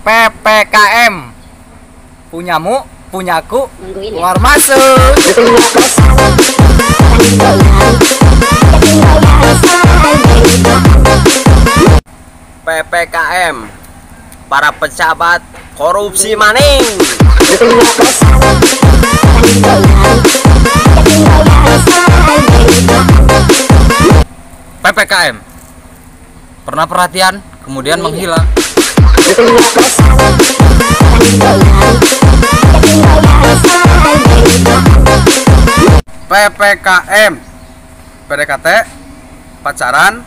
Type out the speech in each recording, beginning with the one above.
PPKM. Punyamu, punyaku, keluar masuk. PPKM, para pejabat korupsi maning. PPKM, pernah perhatian kemudian menghilang. PPKM, PDKT, pacaran,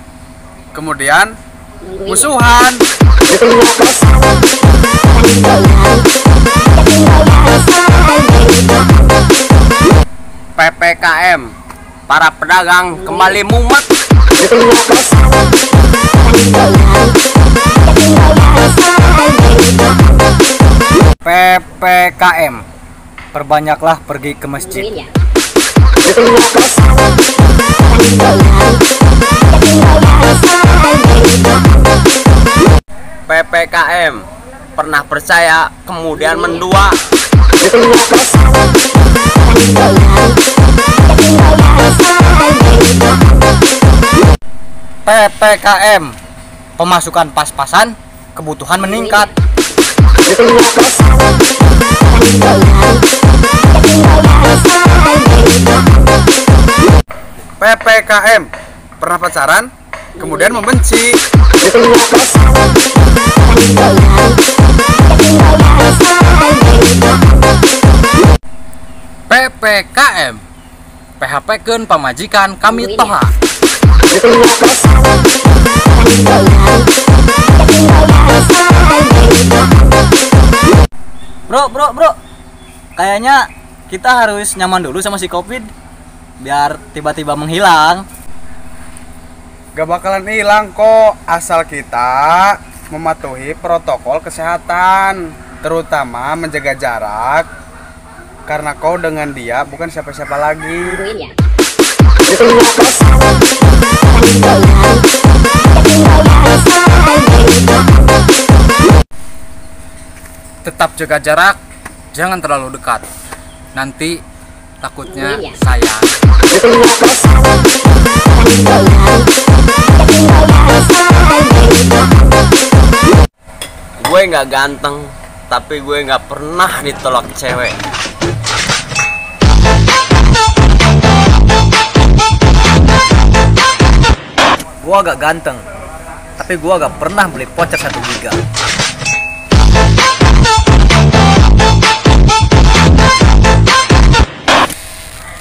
kemudian musuhan. PPKM, para pedagang kembali mumet. PPKM, perbanyaklah pergi ke masjid. PPKM, pernah percaya kemudian mendua. PPKM, pemasukan pas-pasan, kebutuhan meningkat. PPKM, pernah pacaran, kemudian membenci. PPKM, PHP-keun pamajikan kami toha. Bro, kayaknya kita harus nyaman dulu sama si COVID biar tiba-tiba menghilang. Gak bakalan hilang kok, asal kita mematuhi protokol kesehatan, terutama menjaga jarak, karena kau dengan dia bukan siapa-siapa lagi. Tetap jaga jarak, jangan terlalu dekat. Nanti takutnya sayang. Gue nggak ganteng, tapi gue nggak pernah ditolak cewek. Gua agak ganteng, tapi gua agak pernah beli voucher 1 giga.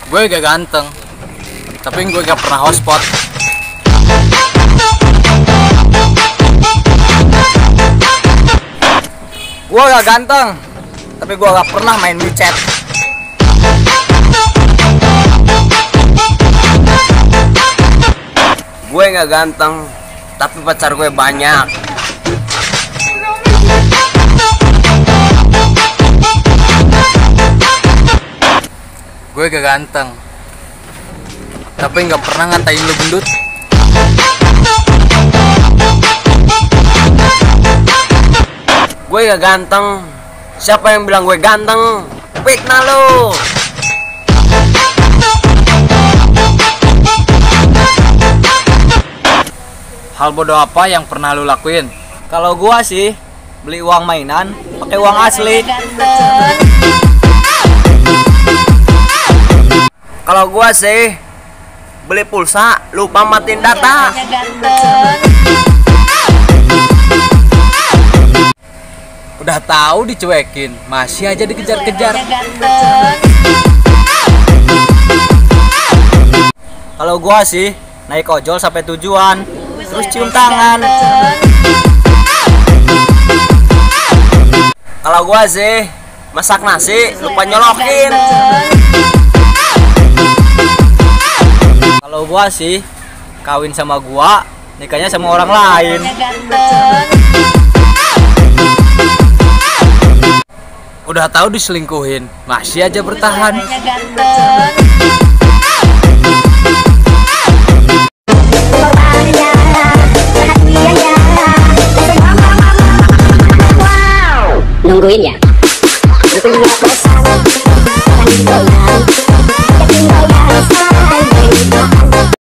Gue gak ganteng, tapi gue gak pernah hotspot. Gue gak ganteng, tapi gue gak pernah main WeChat. Gue nggak ganteng, tapi pacar gue banyak. Gue gak ganteng, tapi nggak pernah ngatain lu gendut. Gue gak ganteng, siapa yang bilang gue ganteng? Fitnah lo. Hal bodoh apa yang pernah lu lakuin? Kalau gua sih beli uang mainan pakai uang asli. Kalau gua sih beli pulsa lupa matiin data. Udah tahu dicuekin, masih aja dikejar-kejar. Kalau gua sih naik ojol sampai tujuan, terus cium tangan. Kalau gua sih masak nasi lupa nyolokin. Kalau gua sih kawin sama gua, nikahnya sama orang lain. Udah tahu diselingkuhin, masih aja bertahan. nungguin ya. Nungguin ya bos.